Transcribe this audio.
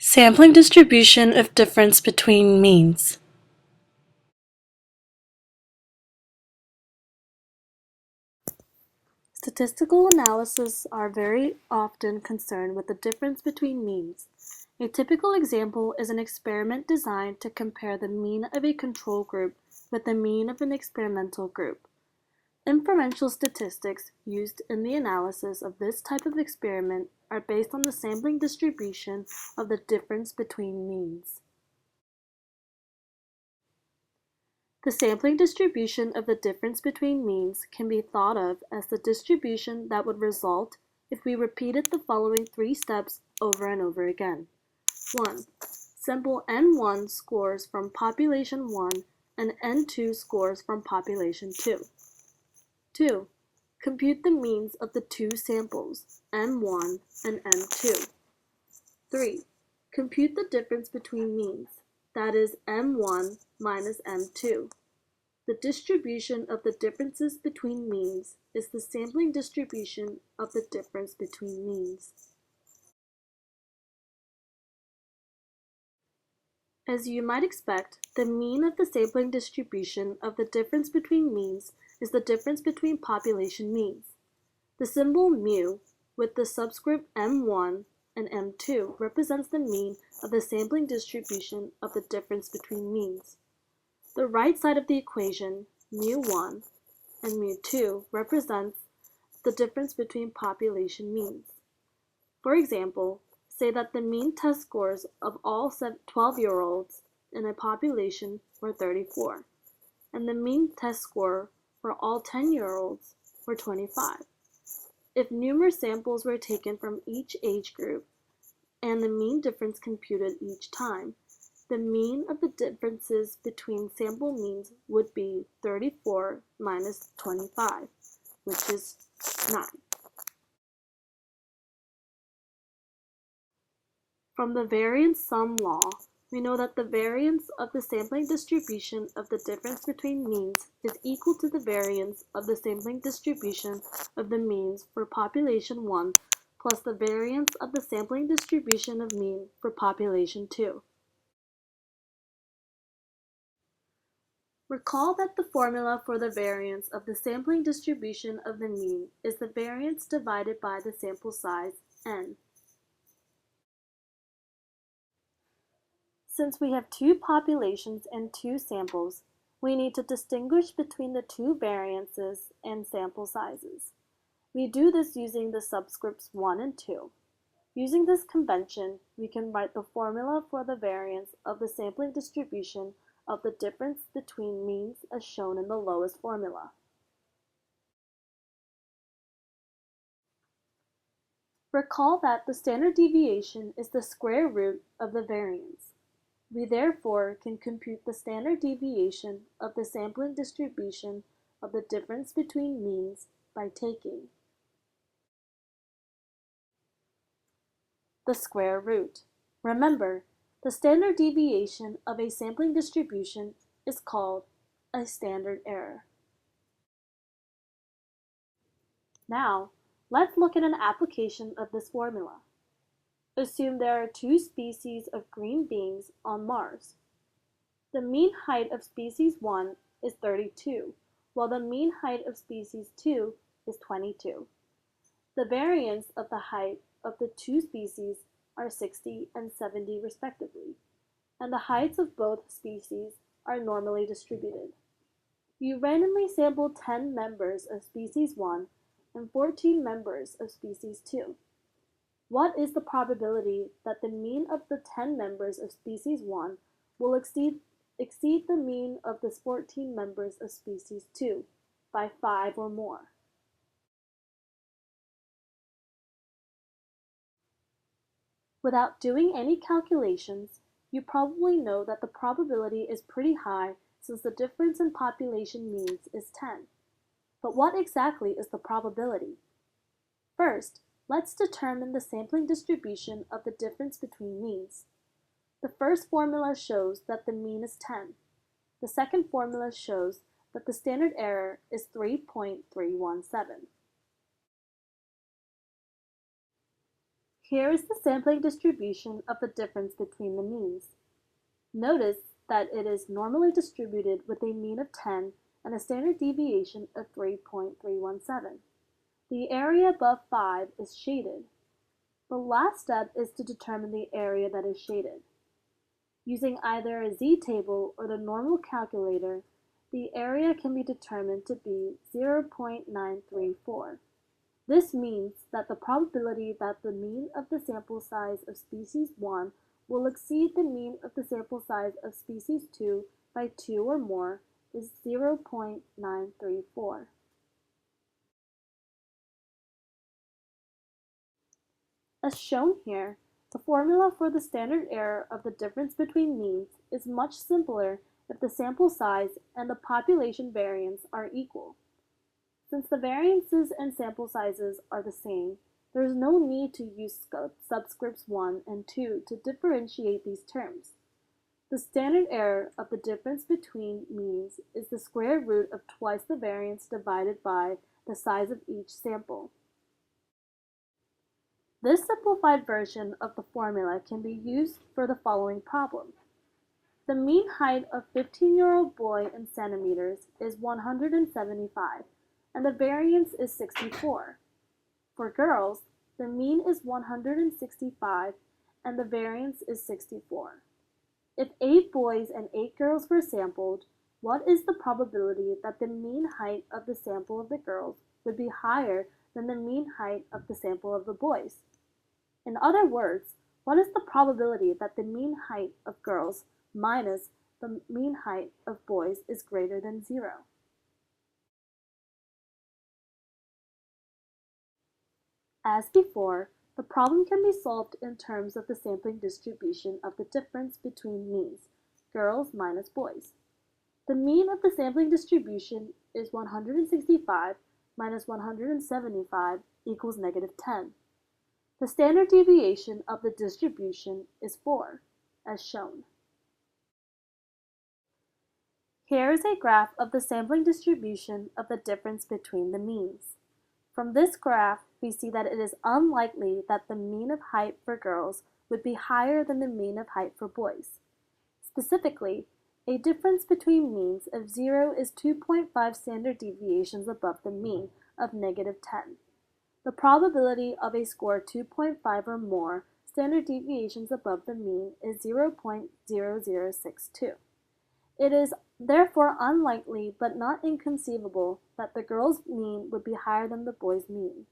Sampling distribution of difference between means. Statistical analysis are very often concerned with the difference between means. A typical example is an experiment designed to compare the mean of a control group with the mean of an experimental group. Inferential statistics used in the analysis of this type of experiment are based on the sampling distribution of the difference between means. The sampling distribution of the difference between means can be thought of as the distribution that would result if we repeated the following three steps over and over again. 1. Sample N1 scores from population 1 and N2 scores from population 2. 2. Compute the means of the two samples, N1 and N2. 3. Compute the difference between means, that is M1 minus M2. The distribution of the differences between means is the sampling distribution of the difference between means. As you might expect, the mean of the sampling distribution of the difference between means is the difference between population means. The symbol mu, with the subscript M1 and M2, represents the mean of the sampling distribution of the difference between means. The right side of the equation, mu1 and mu2, represents the difference between population means. For example, say that the mean test scores of all 12-year-olds in a population were 34, and the mean test score for all 10-year-olds were 25. If numerous samples were taken from each age group and the mean difference computed each time, the mean of the differences between sample means would be 34 minus 25, which is 9. From the variance sum law, we know that the variance of the sampling distribution of the difference between means is equal to the variance of the sampling distribution of the means for population 1 plus the variance of the sampling distribution of mean for population 2. Recall that the formula for the variance of the sampling distribution of the mean is the variance divided by the sample size, n. Since we have two populations and two samples, we need to distinguish between the two variances and sample sizes. We do this using the subscripts 1 and 2. Using this convention, we can write the formula for the variance of the sampling distribution of the difference between means as shown in the lowest formula. Recall that the standard deviation is the square root of the variance. We therefore can compute the standard deviation of the sampling distribution of the difference between means by taking the square root. Remember, the standard deviation of a sampling distribution is called a standard error. Now, let's look at an application of this formula. Assume there are two species of green beans on Mars. The mean height of species 1 is 32, while the mean height of species 2 is 22. The variance of the height of the two species are 60 and 70 respectively, and the heights of both species are normally distributed. You randomly sample 10 members of species 1 and 14 members of species 2. What is the probability that the mean of the 10 members of species 1 will exceed the mean of the 14 members of species 2 by 5 or more? Without doing any calculations, you probably know that the probability is pretty high since the difference in population means is 10. But what exactly is the probability? First, let's determine the sampling distribution of the difference between means. The first formula shows that the mean is 10. The second formula shows that the standard error is 3.317. Here is the sampling distribution of the difference between the means. Notice that it is normally distributed with a mean of 10 and a standard deviation of 3.317. The area above 5 is shaded. The last step is to determine the area that is shaded. Using either a z-table or the normal calculator, the area can be determined to be 0.934. This means that the probability that the mean of the sample size of species 1 will exceed the mean of the sample size of species 2 by 2 or more is 0.934. As shown here, the formula for the standard error of the difference between means is much simpler if the sample size and the population variance are equal. Since the variances and sample sizes are the same, there is no need to use subscripts 1 and 2 to differentiate these terms. The standard error of the difference between means is the square root of twice the variance divided by the size of each sample. This simplified version of the formula can be used for the following problem. The mean height of a 15-year-old boy in centimeters is 175, and the variance is 64. For girls, the mean is 165, and the variance is 64. If 8 boys and 8 girls were sampled, what is the probability that the mean height of the sample of the girls would be higher than the mean height of the sample of the boys? In other words, what is the probability that the mean height of girls minus the mean height of boys is greater than 0? As before, the problem can be solved in terms of the sampling distribution of the difference between means, girls minus boys. The mean of the sampling distribution is 165 minus 175 equals -10. The standard deviation of the distribution is 4, as shown. Here is a graph of the sampling distribution of the difference between the means. From this graph, we see that it is unlikely that the mean of height for girls would be higher than the mean of height for boys. Specifically, a difference between means of 0 is 2.5 standard deviations above the mean of -10. The probability of a score 2.5 or more standard deviations above the mean is 0.0062. It is therefore unlikely but not inconceivable that the girls' mean would be higher than the boys' mean.